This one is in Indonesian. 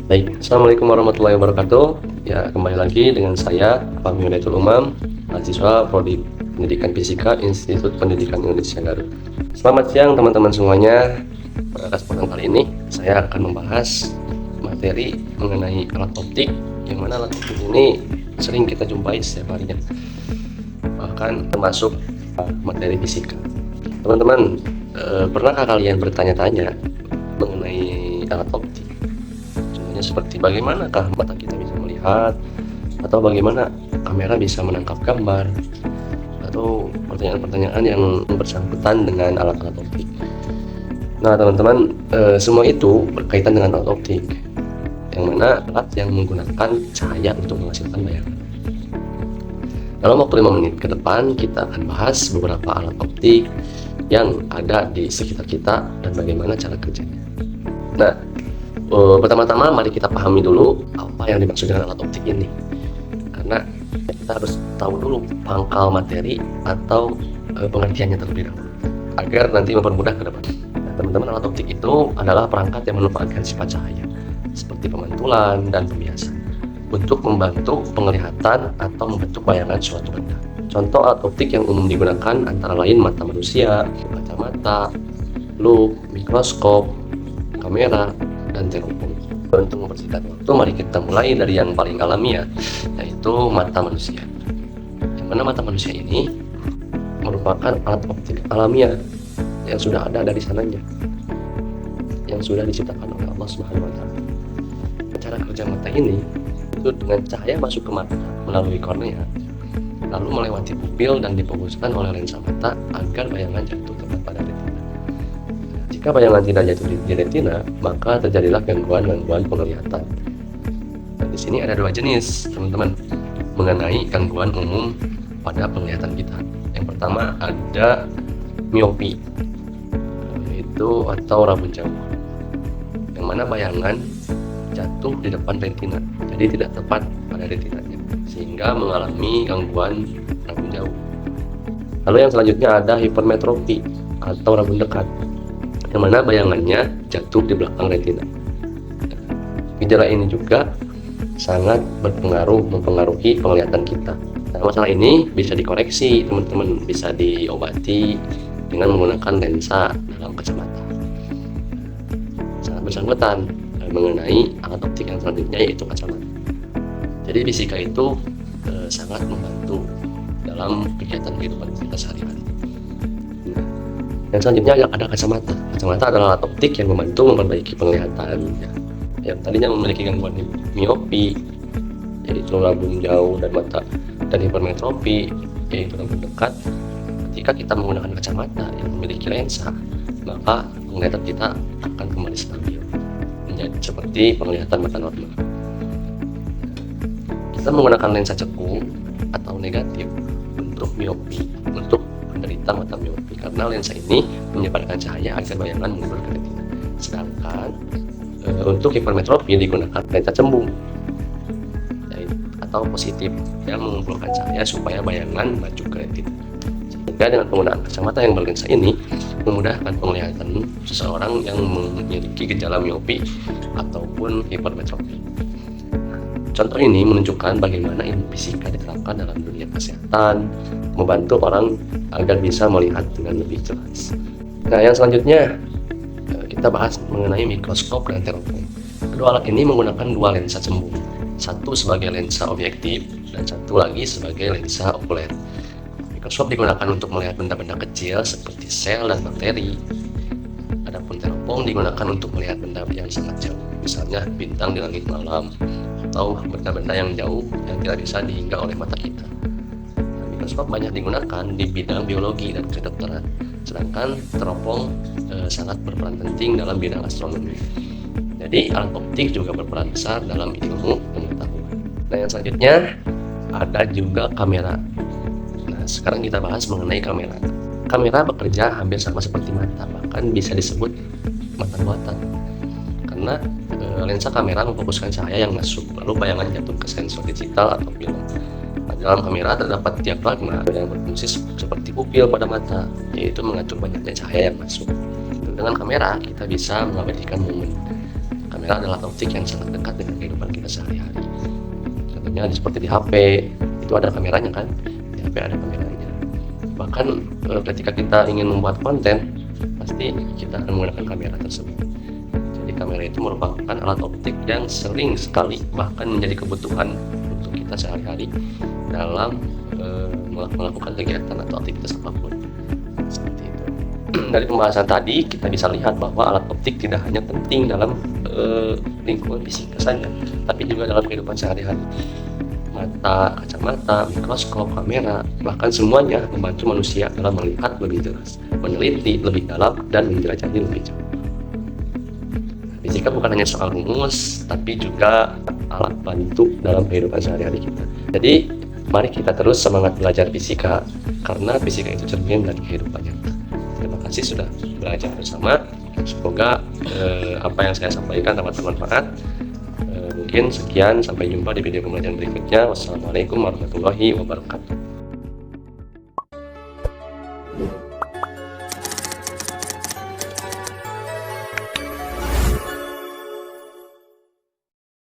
Baik, Assalamualaikum warahmatullahi wabarakatuh. Ya, kembali lagi dengan saya, Fahmi Hidayat Umam, mahasiswa Prodi Pendidikan Fisika Institut Pendidikan Indonesia Garut. Selamat siang teman-teman semuanya. Pada kesempatan kali ini, saya akan membahas materi mengenai alat optik, yang mana alat optik ini sering kita jumpai setiap harinya, bahkan termasuk materi fisika. Teman-teman, pernahkah kalian bertanya-tanya mengenai alat optik? Seperti bagaimanakah mata kita bisa melihat, atau bagaimana kamera bisa menangkap gambar, atau pertanyaan-pertanyaan yang bersangkutan dengan alat-alat optik. Nah teman-teman, semua itu berkaitan dengan alat optik, yang mana alat yang menggunakan cahaya untuk menghasilkan bayangan. Dalam waktu 5 menit ke depan, kita akan bahas beberapa alat optik yang ada di sekitar kita dan bagaimana cara kerjanya. Nah, pertama-tama mari kita pahami dulu apa yang dimaksud dengan alat optik ini, karena kita harus tahu dulu pangkal materi atau pengertiannya terlebih dahulu agar nanti mempermudah ke depan. Nah, teman-teman, alat optik itu adalah perangkat yang memanfaatkan sifat cahaya seperti pemantulan dan pembiasan untuk membantu penglihatan atau membentuk bayangan suatu benda. Contoh alat optik yang umum digunakan antara lain mata manusia, kacamata, lup, mikroskop, kamera, dan teropong. Untuk mempersingkat waktu, mari kita mulai dari yang paling alamiah, yaitu mata manusia. Yang mana mata manusia ini merupakan alat optik alamiah yang sudah ada dari sananya, yang sudah diciptakan oleh Allah Subhanahu wa Ta'ala. Cara kerja mata ini itu dengan cahaya masuk ke mata melalui kornea, lalu melewati pupil dan dipogoskan oleh lensa mata agar bayangan jatuh tepat pada retina. Jika bayangan tidak jatuh di retina, maka terjadilah gangguan-gangguan penglihatan. Nah, di sini ada dua jenis, teman-teman, mengenai gangguan umum pada penglihatan kita. Yang pertama ada miopi, yaitu atau rabun jauh, yang mana bayangan jatuh di depan retina, jadi tidak tepat pada retinanya, sehingga mengalami gangguan rabun jauh. Lalu yang selanjutnya ada hipermetropi atau rabun dekat, yang mana bayangannya jatuh di belakang retina. Gejala ini juga sangat mempengaruhi penglihatan kita. Nah, masalah ini bisa dikoreksi, teman-teman, bisa diobati dengan menggunakan lensa dalam kacamata. Sangat bersangkutan mengenai alat optik yang selanjutnya, yaitu kacamata. Jadi fisika itu sangat membantu dalam kegiatan kehidupan kita sehari-hari. Yang selanjutnya ada kacamata. Kacamata adalah alat optik yang membantu memperbaiki penglihatan. Yang tadinya memiliki gangguan miopi, yaitu rabun jauh, dan hipermetropi, yaitu rabun dekat. Ketika kita menggunakan kacamata yang memiliki lensa, maka penglihatan kita akan kembali stabil, menjadi seperti penglihatan mata normal. Kita menggunakan lensa cekung atau negatif untuk miopi, untuk penderita mata miopi, karena lensa ini menyebarkan cahaya agar bayangan mundur ke retina. Sedangkan untuk hipermetropi digunakan lensa cembung atau positif yang mengumpulkan cahaya supaya bayangan maju ke retina. Sehingga dengan penggunaan kacamata yang berlensa ini memudahkan penglihatan seseorang yang memiliki gejala miopi ataupun hipermetropi. Contoh ini menunjukkan bagaimana ilmu fisika diterapkan dalam dunia kesehatan, membantu orang agar bisa melihat dengan lebih jelas. Nah, yang selanjutnya kita bahas mengenai mikroskop dan teropong. Kedua alat ini menggunakan dua lensa cembung, satu sebagai lensa objektif dan satu lagi sebagai lensa okuler. Mikroskop digunakan untuk melihat benda-benda kecil seperti sel dan bakteri. Adapun teropong digunakan untuk melihat benda yang sangat jauh, misalnya bintang di langit malam, atau benda-benda yang jauh yang tidak bisa dihingga oleh mata kita. Mikroskop banyak digunakan di bidang biologi dan kedokteran, sedangkan teropong sangat berperan penting dalam bidang astronomi. Jadi alat optik juga berperan besar dalam ilmu pengetahuan. Nah, yang selanjutnya ada juga kamera. Nah, sekarang kita bahas mengenai kamera. Kamera bekerja hampir sama seperti mata, bahkan bisa disebut mata buatan, karena lensa kamera memfokuskan cahaya yang masuk, lalu bayangan jatuh ke sensor digital atau film. Dalam kamera terdapat diafragma yang berfungsi seperti pupil pada mata, yaitu mengatur banyaknya cahaya yang masuk. Dengan kamera kita bisa mengabadikan momen, kamera adalah optik yang sangat dekat dengan kehidupan kita sehari-hari. Contohnya seperti di HP, itu ada kameranya kan, di HP ada kameranya. Bahkan ketika kita ingin membuat konten, pasti kita akan menggunakan kamera tersebut. Jadi kamera itu merupakan alat optik yang sering sekali bahkan menjadi kebutuhan untuk kita sehari-hari dalam melakukan kegiatan atau aktivitas apapun. Seperti itu. Dari pembahasan tadi kita bisa lihat bahwa alat optik tidak hanya penting dalam lingkungan fisika saja, tapi juga dalam kehidupan sehari-hari. Mata, kacamata, mikroskop, kamera, bahkan semuanya membantu manusia dalam melihat lebih jelas, meneliti lebih dalam, dan menjelajahi lebih jauh. Fisika bukan hanya soal rumus, tapi juga alat bantu dalam kehidupan sehari-hari kita. Jadi, mari kita terus semangat belajar fisika, karena fisika itu cermin dari kehidupan nyata. Terima kasih sudah belajar bersama. Semoga apa yang saya sampaikan dapat bermanfaat. Mungkin sekian, sampai jumpa di video pembelajaran berikutnya. Wassalamualaikum warahmatullahi wabarakatuh.